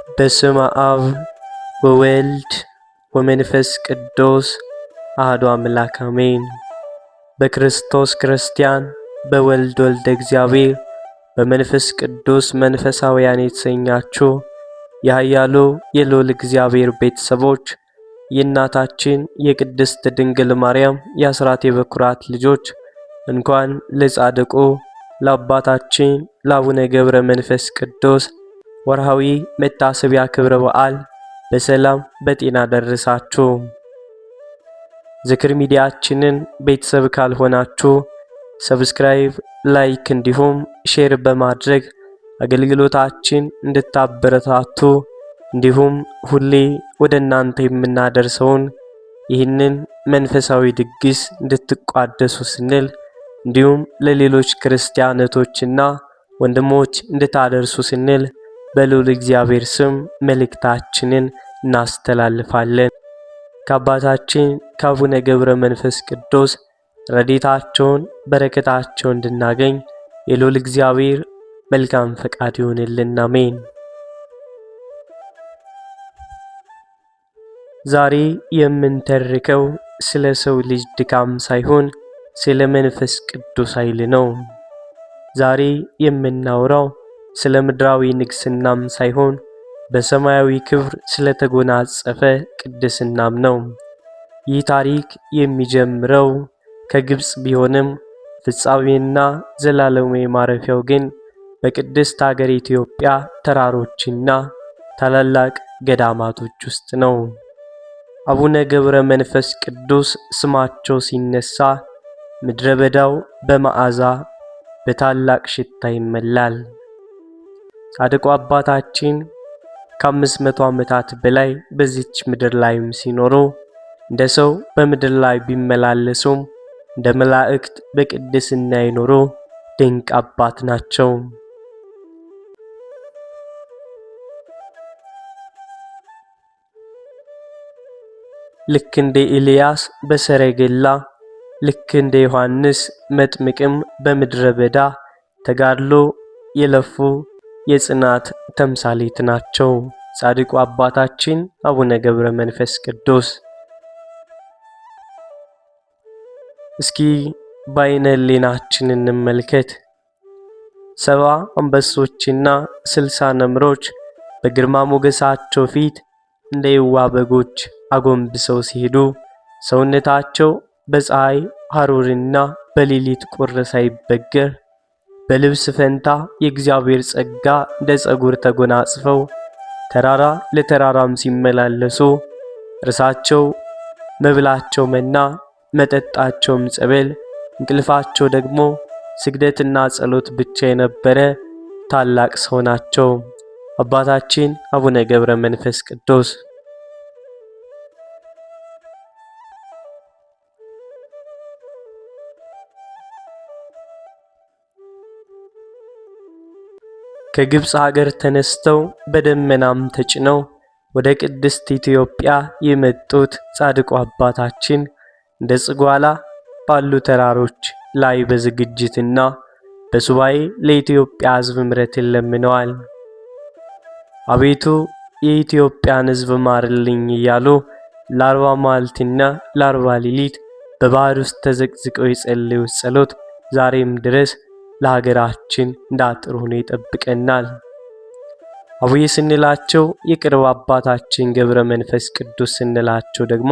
በስመ አብ ወወልድ ወመንፈስ ቅዱስ አሐዱ አምላክ አሜን። በክርስቶስ ክርስቲያን በወልድ ወልደ እግዚአብሔር በመንፈስ ቅዱስ መንፈሳውያን የተሰኛችሁ የኃያሉ የልዑል እግዚአብሔር ቤተሰቦች የእናታችን የቅድስት ድንግል ማርያም የአስራት የበኩራት ልጆች እንኳን ለጻድቁ ለአባታችን ለአቡነ ገብረ መንፈስ ቅዱስ ወርሃዊ መታሰቢያ ክብረ በዓል በሰላም በጤና ደረሳችሁ። ዝክር ሚዲያችንን ቤተሰብ ካልሆናችሁ ሰብስክራይብ፣ ላይክ እንዲሁም ሼር በማድረግ አገልግሎታችን እንድታበረታቱ እንዲሁም ሁሌ ወደ እናንተ የምናደርሰውን ይህንን መንፈሳዊ ድግስ እንድትቋደሱ ስንል እንዲሁም ለሌሎች ክርስቲያኖችና ወንድሞች እንድታደርሱ ስንል በልዑል እግዚአብሔር ስም መልእክታችንን እናስተላልፋለን። ከአባታችን ከአቡነ ገብረ መንፈስ ቅዱስ ረድኤታቸውን በረከታቸውን እንድናገኝ የልዑል እግዚአብሔር መልካም ፈቃድ ይሁንልን። አሜን። ዛሬ የምንተርከው ስለ ሰው ልጅ ድካም ሳይሆን ስለ መንፈስ ቅዱስ ኃይል ነው። ዛሬ የምናወራው ስለ ምድራዊ ንግስናም ሳይሆን በሰማያዊ ክብር ስለተጎናጸፈ ቅድስናም ነው። ይህ ታሪክ የሚጀምረው ከግብጽ ቢሆንም ፍጻሜና ዘላለማዊ ማረፊያው ግን በቅድስት ሀገር ኢትዮጵያ ተራሮችና ታላላቅ ገዳማቶች ውስጥ ነው። አቡነ ገብረ መንፈስ ቅዱስ ስማቸው ሲነሳ ምድረ በዳው በመዓዛ በታላቅ ሽታ ይመላል። ጻድቁ አባታችን ከ500 ዓመታት በላይ በዚች ምድር ላይም ሲኖሩ እንደ ሰው በምድር ላይ ቢመላለሱም እንደ መላእክት በቅድስና ይኖሩ ድንቅ አባት ናቸው። ልክ እንደ ኤልያስ በሰረገላ ልክ እንደ ዮሐንስ መጥምቅም በምድረ በዳ ተጋድሎ የለፉ የጽናት ተምሳሌት ናቸው። ጻድቁ አባታችን አቡነ ገብረ መንፈስ ቅዱስ እስኪ በዓይነ ሕሊናችን እንመልከት። 70 አንበሶችና 60 ነምሮች በግርማ ሞገሳቸው ፊት እንደ የዋህ በጎች አጎንብሰው ሲሄዱ ሰውነታቸው በፀሐይ ሐሩርና በሌሊት ቁር ሳይበገር በልብስ ፈንታ የእግዚአብሔር ጸጋ እንደ ፀጉር ተጎናጽፈው ተራራ ለተራራም ሲመላለሱ እርሳቸው መብላቸው መና መጠጣቸውም ጸበል እንቅልፋቸው ደግሞ ስግደትና ጸሎት ብቻ የነበረ ታላቅ ሰው ናቸው። አባታችን አቡነ ገብረ መንፈስ ቅዱስ ከግብጽ ሀገር ተነስተው በደመናም ተጭነው ወደ ቅድስት ኢትዮጵያ የመጡት ጻድቁ አባታችን እንደ ጽጓላ ባሉ ተራሮች ላይ በዝግጅትና በሱባኤ ለኢትዮጵያ ሕዝብ ምሕረትን ለምነዋል። አቤቱ የኢትዮጵያን ሕዝብ ማርልኝ እያሉ ለ40 መዓልትና ለ40 ሌሊት በባህር ውስጥ ተዘቅዝቀው የጸለዩት ጸሎት ዛሬም ድረስ ለሀገራችን እንዳጥሩ ሆኖ ይጠብቀናል። አቡዬ ስንላቸው የቅርብ አባታችን ገብረ መንፈስ ቅዱስ ስንላቸው ደግሞ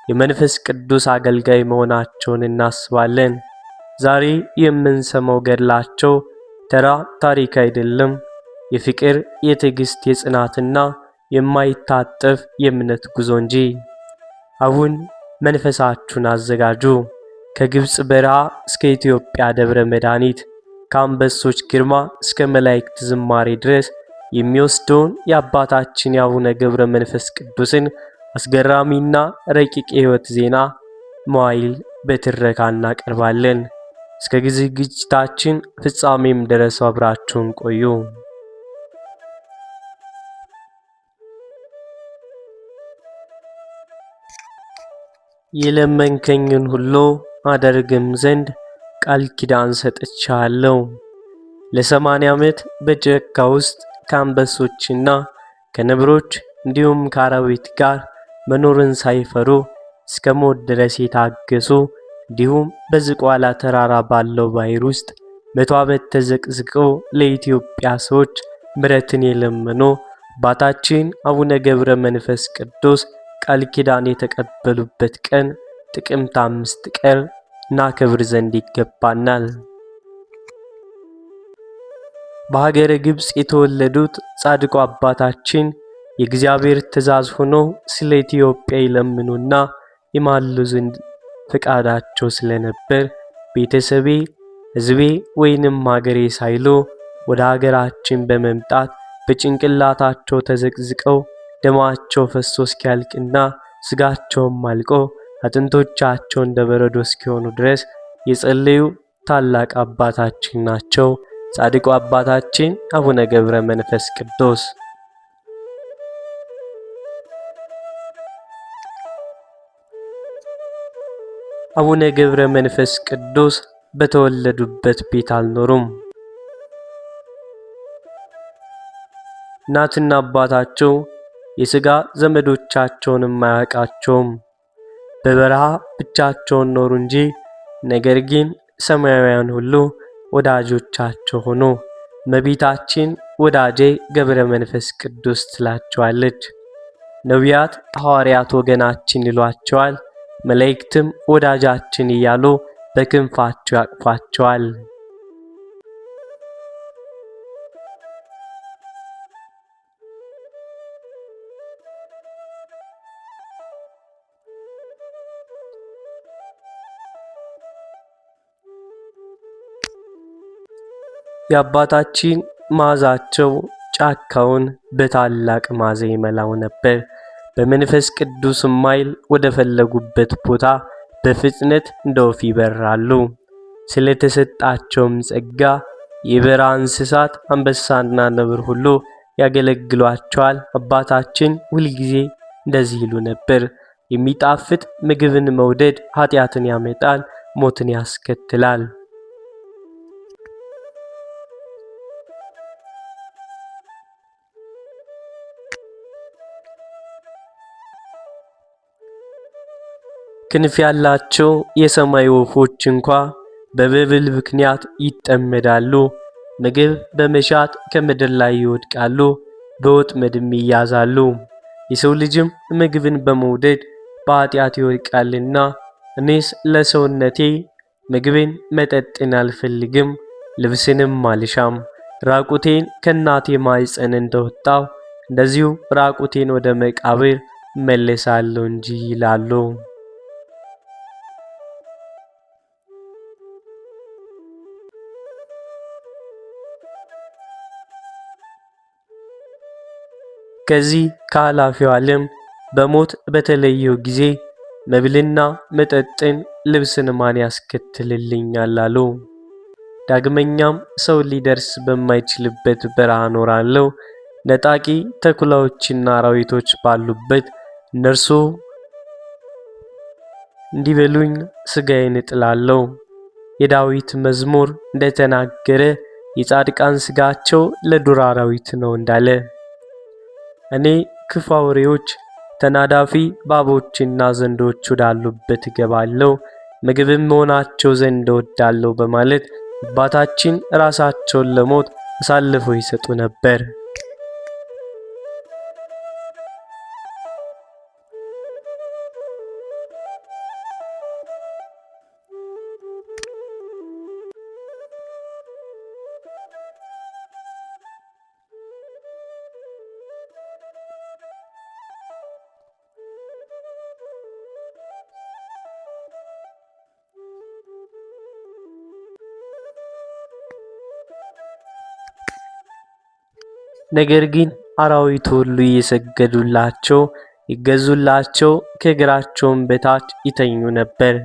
የመንፈስ ቅዱስ አገልጋይ መሆናቸውን እናስባለን። ዛሬ የምንሰማው ገድላቸው ተራ ታሪክ አይደለም። የፍቅር፣ የትዕግስት፣ የጽናትና የማይታጠፍ የእምነት ጉዞ እንጂ። አሁን መንፈሳችሁን አዘጋጁ። ከግብጽ በረሃ እስከ ኢትዮጵያ ደብረ መድኃኒት ከአንበሶች ግርማ እስከ መላእክት ዝማሬ ድረስ የሚወስደውን የአባታችን የአቡነ ገብረ መንፈስ ቅዱስን አስገራሚና ረቂቅ የሕይወት ዜና መዋዕል በትረካ እናቀርባለን። እስከ ዝግጅታችን ፍጻሜም ድረስ አብራችሁን ቆዩ። የለመንከኝን ሁሉ አደርግም ዘንድ ቃል ኪዳን ሰጥቻለሁ። ለ80 ዓመት በጫካ ውስጥ ከአንበሶችና ከነብሮች እንዲሁም ከአራዊት ጋር መኖርን ሳይፈሩ እስከ ሞት ድረስ የታገሱ እንዲሁም በዝቋላ ተራራ ባለው ባሕር ውስጥ 100 ዓመት ተዘቅዝቀው ለኢትዮጵያ ሰዎች ምሕረትን የለመኑ አባታችን አቡነ ገብረ መንፈስ ቅዱስ ቃል ኪዳን የተቀበሉበት ቀን ጥቅምት 5 ቀን እናከብር ዘንድ ይገባናል። በሀገረ ግብጽ የተወለዱት ጻድቁ አባታችን የእግዚአብሔር ትእዛዝ ሆኖ ስለ ኢትዮጵያ ይለምኑና ይማሉ ዘንድ ፈቃዳቸው ስለነበር ቤተሰቤ፣ ሕዝቤ ወይንም ሀገሬ ሳይሉ ወደ ሀገራችን በመምጣት በጭንቅላታቸው ተዘቅዝቀው ደማቸው ፈሶ እስኪያልቅና ስጋቸውም አልቆ አጥንቶቻቸው እንደ በረዶ እስኪሆኑ ድረስ የጸለዩ ታላቅ አባታችን ናቸው። ጻድቁ አባታችን አቡነ ገብረ መንፈስ ቅዱስ። አቡነ ገብረ መንፈስ ቅዱስ በተወለዱበት ቤት አልኖሩም። እናትና አባታቸው የሥጋ ዘመዶቻቸውንም አያውቃቸውም። በበረሃ ብቻቸውን ኖሩ እንጂ ነገር ግን ሰማያውያን ሁሉ ወዳጆቻቸው ሆኑ። እመቤታችን ወዳጄ ገብረ መንፈስ ቅዱስ ትላቸዋለች። ነቢያት፣ ሐዋርያት ወገናችን ይሏቸዋል። መላእክትም ወዳጃችን እያሉ በክንፋቸው ያቅፏቸዋል። የአባታችን መዓዛቸው ጫካውን በታላቅ መዓዛ ይመላው ነበር። በመንፈስ ቅዱስ ኃይል ወደ ፈለጉበት ቦታ በፍጥነት እንደ ወፍ ይበራሉ። ስለተሰጣቸውም ጸጋ የበረሃ እንስሳት አንበሳና ነብር ሁሉ ያገለግሏቸዋል። አባታችን ሁልጊዜ እንደዚህ ይሉ ነበር፣ የሚጣፍጥ ምግብን መውደድ ኃጢአትን ያመጣል፣ ሞትን ያስከትላል። ክንፍ ያላቸው የሰማይ ወፎች እንኳ በመብል ምክንያት ይጠመዳሉ። ምግብ በመሻት ከምድር ላይ ይወድቃሉ፣ በወጥመድም ይያዛሉ። የሰው ልጅም ምግብን በመውደድ በኃጢአት ይወድቃልና እኔስ ለሰውነቴ ምግብን መጠጥን አልፈልግም፣ ልብስንም አልሻም። ራቁቴን ከእናቴ ማኅፀን እንደወጣው እንደዚሁ ራቁቴን ወደ መቃብር እመለሳለሁ እንጂ ይላሉ። ከዚህ ከኃላፊው ዓለም በሞት በተለየው ጊዜ መብልና መጠጥን ልብስን ማን ያስከትልልኛል አሉ። ዳግመኛም ሰው ሊደርስ በማይችልበት በረሃ እኖራለሁ። ነጣቂ ተኩላዎችና አራዊቶች ባሉበት እነርሱ እንዲበሉኝ ሥጋዬን እጥላለሁ። የዳዊት መዝሙር እንደተናገረ የጻድቃን ሥጋቸው ለዱር አራዊት ነው እንዳለ እኔ ክፉ አውሬዎች፣ ተናዳፊ እባቦችና ዘንዶች ወዳሉበት እገባለሁ፣ ምግብም መሆናቸው ዘንድ እወዳለሁ በማለት አባታችን ራሳቸውን ለሞት አሳልፈው ይሰጡ ነበር። ነገር ግን አራዊት ሁሉ እየሰገዱላቸው ይገዙላቸው፣ ከእግራቸውም በታች ይተኙ ነበር።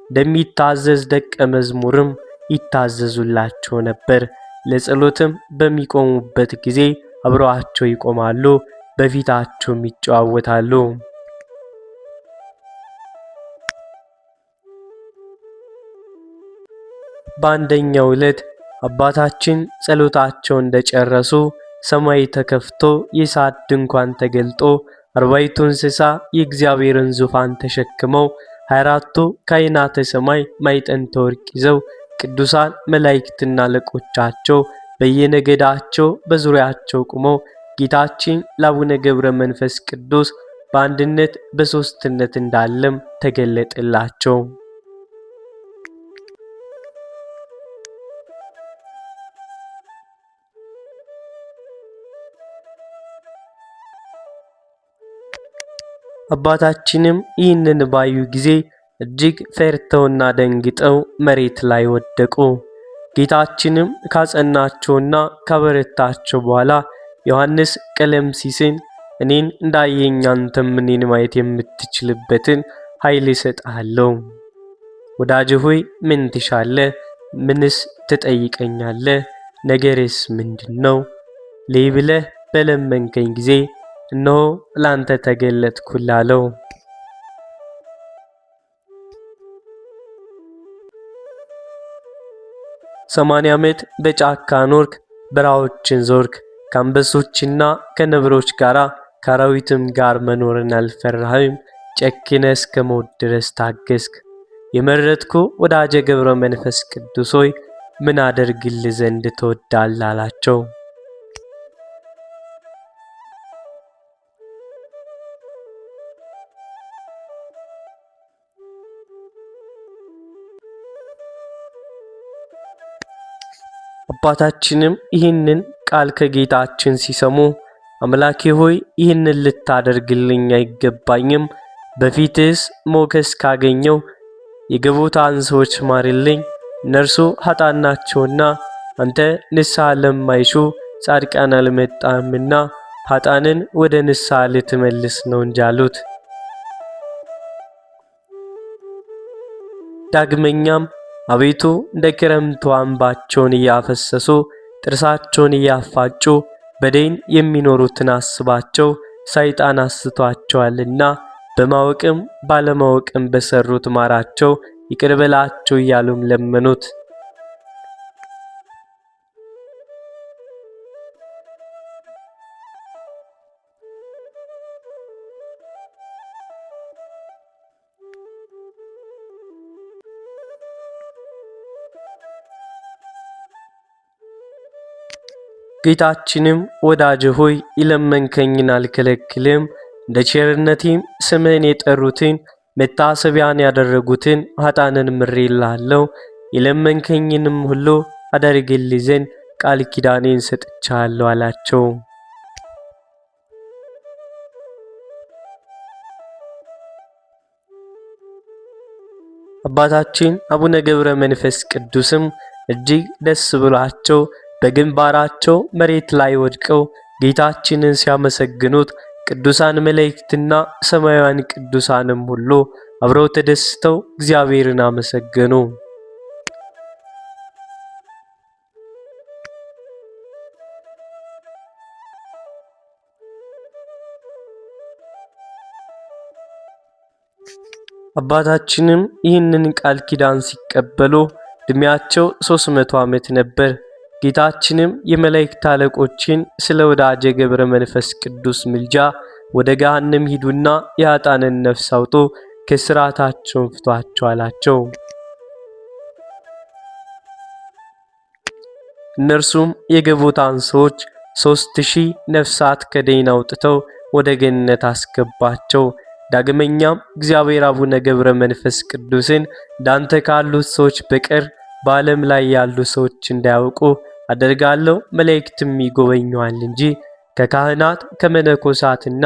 እንደሚታዘዝ ደቀ መዝሙርም ይታዘዙላቸው ነበር። ለጸሎትም በሚቆሙበት ጊዜ አብረዋቸው ይቆማሉ፣ በፊታቸውም ይጨዋወታሉ። በአንደኛው ዕለት አባታችን ጸሎታቸውን እንደጨረሱ ሰማይ ተከፍቶ የእሳት ድንኳን ተገልጦ አርባዕቱ እንስሳ የእግዚአብሔርን ዙፋን ተሸክመው 24ቱ ካህናተ ሰማይ ማዕጠንተ ወርቅ ይዘው ቅዱሳን መላእክትና አለቆቻቸው በየነገዳቸው በዙሪያቸው ቆመው ጌታችን ለአቡነ ገብረ መንፈስ ቅዱስ በአንድነት በሦስትነት እንዳለም ተገለጠላቸው። አባታችንም ይህንን ባዩ ጊዜ እጅግ ፈርተውና ደንግጠው መሬት ላይ ወደቁ። ጌታችንም ካጸናቸውና ካበረታቸው በኋላ ዮሐንስ ቀለምሲስን እኔን እንዳየኝ አንተም እኔን ማየት የምትችልበትን ኃይል እሰጥሃለሁ። ወዳጄ ሆይ ምን ትሻለህ? ምንስ ትጠይቀኛለህ? ነገርስ ምንድነው? ልይ ብለህ በለመንከኝ ጊዜ እነሆ ላንተ ተገለጥኩልህ አለው። 80 ዓመት በጫካ ኖርክ፣ በረሃዎችን ዞርክ፣ ከአንበሶችና ከነብሮች ጋር ከአራዊትም ጋር መኖርን አልፈራህም። ጨክነህ እስከ ሞት ድረስ ታገስክ። የመረጥኩ ወዳጄ ገብረ መንፈስ ቅዱስ ሆይ ምን አደርግልህ ዘንድ ትወዳለህ? አላቸው። አባታችንም ይህንን ቃል ከጌታችን ሲሰሙ አምላኬ ሆይ ይህንን ልታደርግልኝ አይገባኝም፣ በፊትስ ሞገስ ካገኘው የገቦታን ሰዎች ማርልኝ፣ እነርሱ ኃጥአን ናቸውና አንተ ንስሐ ለማይሹ ጻድቃን አልመጣህምና ኃጥአንን ወደ ንስሐ ልትመልስ ነው እንጂ አሉት። ዳግመኛም አቤቱ እንደ ክረምቱ እንባቸውን እያፈሰሱ ጥርሳቸውን እያፋጩ በደይን የሚኖሩትን አስባቸው፣ ሰይጣን አስቷቸዋልና በማወቅም ባለማወቅም በሰሩት ማራቸው፣ ይቅር በላቸው እያሉም ለመኑት። ጌታችንም ወዳጄ ሆይ የለመንከኝን አልከለክልም፣ እንደ ቸርነቴም ስምህን የጠሩትን መታሰቢያን ያደረጉትን ኃጥአንን ምሬልሃለሁ፣ የለመንከኝንም ሁሉ አደርግልህ ዘንድ ቃል ኪዳኔን ሰጥቻለሁ አላቸው። አባታችን አቡነ ገብረ መንፈስ ቅዱስም እጅግ ደስ ብሏቸው በግንባራቸው መሬት ላይ ወድቀው ጌታችንን ሲያመሰግኑት ቅዱሳን መላእክትና ሰማያውያን ቅዱሳንም ሁሉ አብረው ተደስተው እግዚአብሔርን አመሰገኑ። አባታችንም ይህንን ቃል ኪዳን ሲቀበሉ ዕድሜያቸው 300 ዓመት ነበር። ጌታችንም የመላእክት አለቆችን ስለ ወዳጄ ገብረ መንፈስ ቅዱስ ምልጃ ወደ ገሃነም ሂዱና የኃጥአንን ነፍስ አውጡ፣ ከስራታቸው ፍቷቸው አላቸው። እነርሱም የገቦታን ሰዎች 3000 ነፍሳት ከደይን አውጥተው ወደ ገነት አስገባቸው። ዳግመኛም እግዚአብሔር አቡነ ገብረ መንፈስ ቅዱስን ዳንተ ካሉት ሰዎች በቀር በዓለም ላይ ያሉ ሰዎች እንዳያውቁ አደርጋለሁ፣ መላእክትም ይጎበኙዋል እንጂ ከካህናት ከመነኮሳትና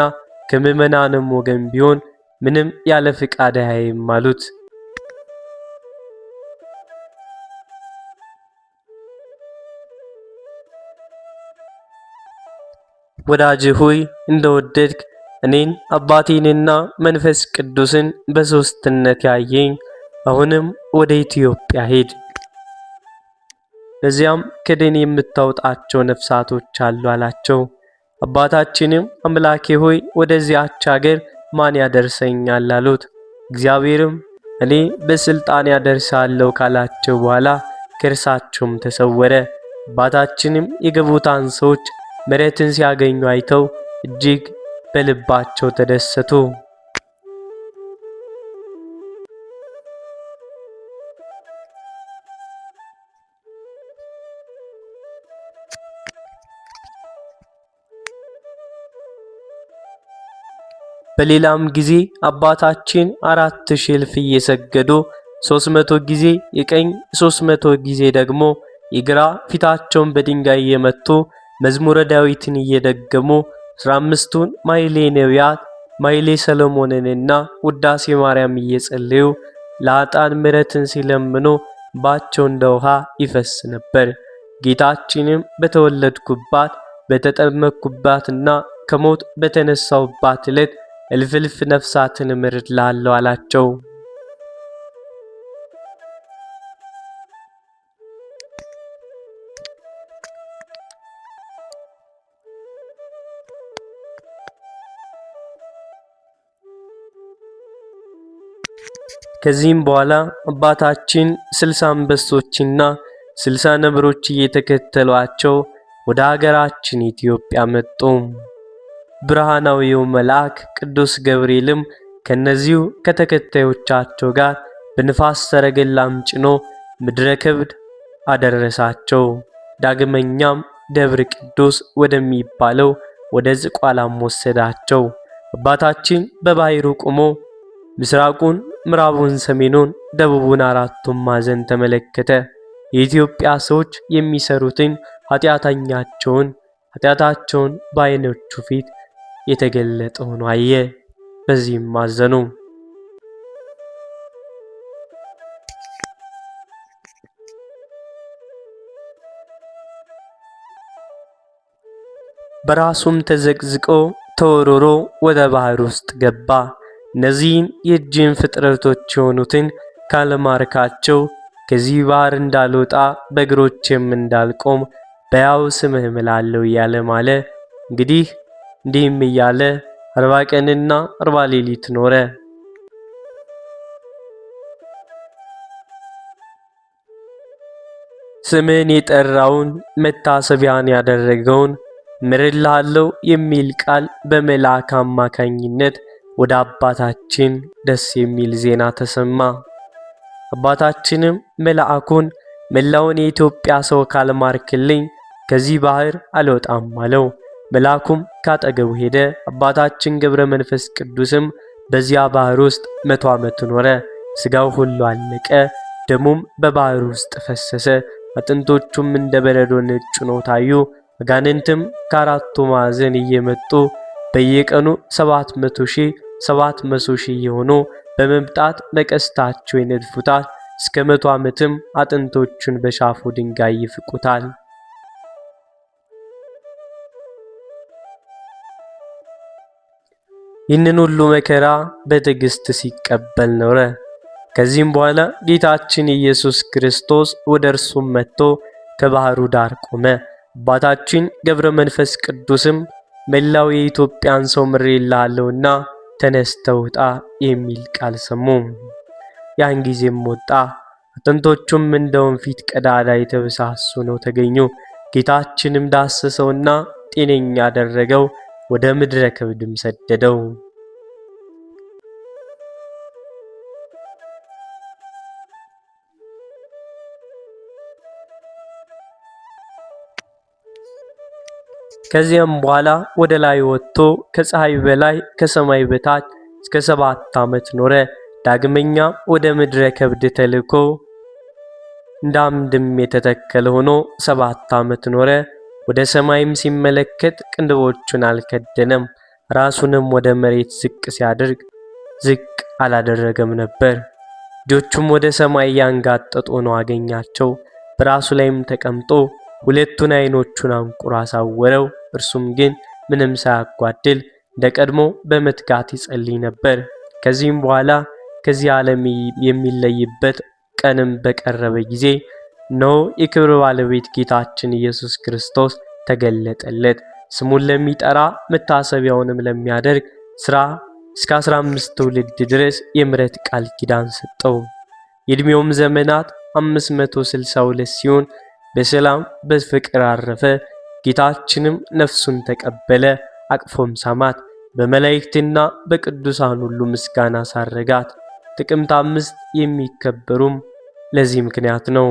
ከምዕመናንም ወገን ቢሆን ምንም ያለ ፍቃድ አያይም አሉት። ወዳጄ ሆይ እንደወደድክ እኔን አባቴንና መንፈስ ቅዱስን በሦስትነት ያየኝ አሁንም ወደ ኢትዮጵያ ሄድ። በዚያም ከደን የምታወጣቸው ነፍሳቶች አሉ አላቸው። አባታችንም አምላኬ ሆይ ወደዚያች አገር ማን ያደርሰኛል አሉት። እግዚአብሔርም እኔ በስልጣን ያደርሳለሁ ካላቸው በኋላ ከእርሳቸውም ተሰወረ። አባታችንም የገቦታን ሰዎች ምሕረትን ሲያገኙ አይተው እጅግ በልባቸው ተደሰቱ። በሌላም ጊዜ አባታችን 4000 እልፍ እየሰገዱ 300 ጊዜ የቀኝ 300 ጊዜ ደግሞ የግራ ፊታቸውን በድንጋይ እየመቱ መዝሙረ ዳዊትን እየደገሙ 15ቱን ማይሌ ነቢያት ማይሌ ሰሎሞንንና ውዳሴ ማርያም እየጸለዩ ለኃጥአን ምሕረትን ሲለምኑ እንባቸው እንደ ውሃ ይፈስ ነበር። ጌታችንም በተወለድኩባት በተጠመቅኩባትና ከሞት በተነሳሁባት ዕለት እልፍ እልፍ ነፍሳትን እምርልሃለሁ አላቸው። ከዚህም በኋላ አባታችን 60 አንበሶችና 60 ነብሮች እየተከተሏቸው ወደ ሀገራችን ኢትዮጵያ መጡ። ብርሃናዊው መልአክ ቅዱስ ገብርኤልም ከነዚሁ ከተከታዮቻቸው ጋር በንፋስ ሰረገላም ጭኖ ምድረ ከብድ አደረሳቸው። ዳግመኛም ደብረ ቅዱስ ወደሚባለው ወደ ዝቋላም ወሰዳቸው። አባታችን በባሕሩ ቆሞ ምስራቁን፣ ምዕራቡን፣ ሰሜኑን፣ ደቡቡን አራቱን ማዕዘን ተመለከተ። የኢትዮጵያ ሰዎች የሚሰሩትን ኃጢአታቸውን በዓይኖቹ ፊት የተገለጠ ሆኖ አየ። በዚህም አዘኑ። በራሱም ተዘቅዝቆ ተወርውሮ ወደ ባህር ውስጥ ገባ። እነዚህን የእጅን ፍጥረቶች የሆኑትን ካለማርካቸው ከዚህ ባህር እንዳልወጣ በእግሮቼም እንዳልቆም በያው ስምህ እምላለሁ እያለ ማለ። እንዲህም እያለ 40 ቀንና 40 ሌሊት ኖረ። ስምህን የጠራውን መታሰቢያን ያደረገውን ምርልሃለሁ የሚል ቃል በመልአክ አማካኝነት ወደ አባታችን ደስ የሚል ዜና ተሰማ። አባታችንም መልአኩን መላውን የኢትዮጵያ ሰው ካልማርክልኝ ከዚህ ባህር አልወጣም አለው። መልአኩም ካጠገቡ ሄደ። አባታችን ገብረ መንፈስ ቅዱስም በዚያ ባህር ውስጥ 100 ዓመት ኖረ። ስጋው ሁሉ አለቀ፣ ደሙም በባህር ውስጥ ፈሰሰ። አጥንቶቹም እንደ በረዶ ነጭ ሆነው ታዩ። አጋንንትም ከአራቱ ማዕዘን እየመጡ በየቀኑ 700 ሺህ የሆኑ በመምጣት በቀስታቸው ይነድፉታል። እስከ 100 ዓመትም አጥንቶቹን በሻፎ ድንጋይ ይፍቁታል። ይህንን ሁሉ መከራ በትዕግስት ሲቀበል ኖረ። ከዚህም በኋላ ጌታችን ኢየሱስ ክርስቶስ ወደ እርሱም መጥቶ ከባህሩ ዳር ቆመ። አባታችን ገብረ መንፈስ ቅዱስም መላው የኢትዮጵያን ሰው ምሬልሃለሁና ተነስተህ ውጣ የሚል ቃል ሰሙ። ያን ጊዜም ወጣ። አጥንቶቹም እንደ ወንፊት ቀዳዳ የተበሳሱ ነው ተገኙ። ጌታችንም ዳሰሰውና ጤነኛ አደረገው፣ ወደ ምድረ ከብድም ሰደደው። ከዚያም በኋላ ወደ ላይ ወጥቶ ከፀሐይ በላይ ከሰማይ በታች እስከ 7 ዓመት ኖረ። ዳግመኛ ወደ ምድረ ከብድ ተልኮ እንደ አምድም የተተከለ ሆኖ 7 ዓመት ኖረ። ወደ ሰማይም ሲመለከት ቅንድቦቹን አልከደነም። ራሱንም ወደ መሬት ዝቅ ሲያደርግ ዝቅ አላደረገም ነበር። እጆቹም ወደ ሰማይ ያንጋጠጡ ሆነው አገኛቸው። በራሱ ላይም ተቀምጦ ሁለቱን ዓይኖቹን አንቁሮ አሳወረው። እርሱም ግን ምንም ሳያጓድል እንደ ቀድሞ በመትጋት ይጸልይ ነበር። ከዚህም በኋላ ከዚህ ዓለም የሚለይበት ቀንም በቀረበ ጊዜ እነሆ የክብር ባለቤት ጌታችን ኢየሱስ ክርስቶስ ተገለጠለት። ስሙን ለሚጠራ መታሰቢያውንም ለሚያደርግ ሥራ እስከ 15 ትውልድ ድረስ የምሕረት ቃል ኪዳን ሰጠው። የዕድሜውም ዘመናት 562 ሲሆን በሰላም በፍቅር አረፈ። ጌታችንም ነፍሱን ተቀበለ፣ አቅፎም ሳማት። በመላእክትና በቅዱሳን ሁሉ ምስጋና ሳረጋት። ጥቅምት 5 የሚከበሩም ለዚህ ምክንያት ነው።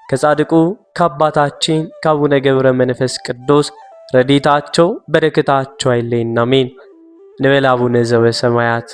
ከጻድቁ ከአባታችን ከአቡነ ገብረ መንፈስ ቅዱስ ረድኤታቸው በረከታቸው አይለየን፣ አሜን። እንበል አቡነ ዘበሰማያት